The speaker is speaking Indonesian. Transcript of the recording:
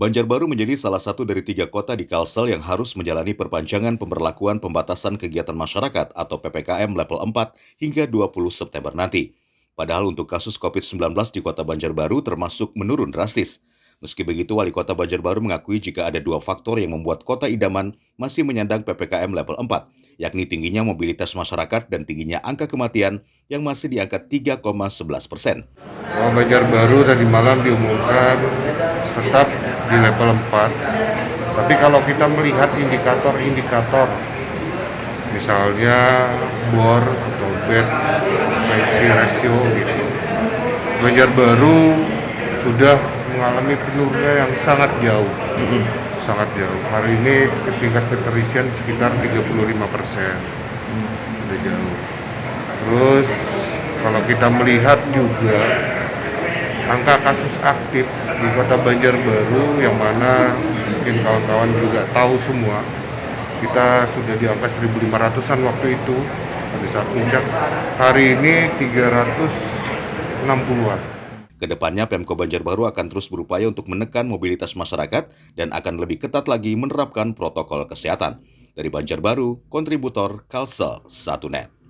Banjarbaru menjadi salah satu dari 3 kota di Kalsel yang harus menjalani perpanjangan pemberlakuan pembatasan kegiatan masyarakat atau PPKM level 4 hingga 20 September nanti. Padahal untuk kasus COVID-19 di kota Banjarbaru termasuk menurun drastis. Meski begitu, Wali Kota Banjarbaru mengakui jika ada 2 faktor yang membuat kota idaman masih menyandang PPKM level 4, yakni tingginya mobilitas masyarakat dan tingginya angka kematian yang masih di angka 3,11%. Banjarbaru tadi malam diumumkan tetap di level 4. Tapi kalau kita melihat indikator-indikator, misalnya bor atau bed occupancy ratio gitu, Banjarbaru sudah mengalami penurunan yang sangat jauh. Sangat jauh. Hari ini tingkat keterisian sekitar 35%. Sudah jauh. Terus kalau kita melihat juga angka kasus aktif di kota Banjarbaru yang mana mungkin kawan-kawan juga tahu semua, kita sudah di angka 1.500-an waktu itu pada saat puncak. Hari ini 360-an. Kedepannya Pemko Banjarbaru akan terus berupaya untuk menekan mobilitas masyarakat dan akan lebih ketat lagi menerapkan protokol kesehatan. Dari Banjarbaru, kontributor Kalsel 1net.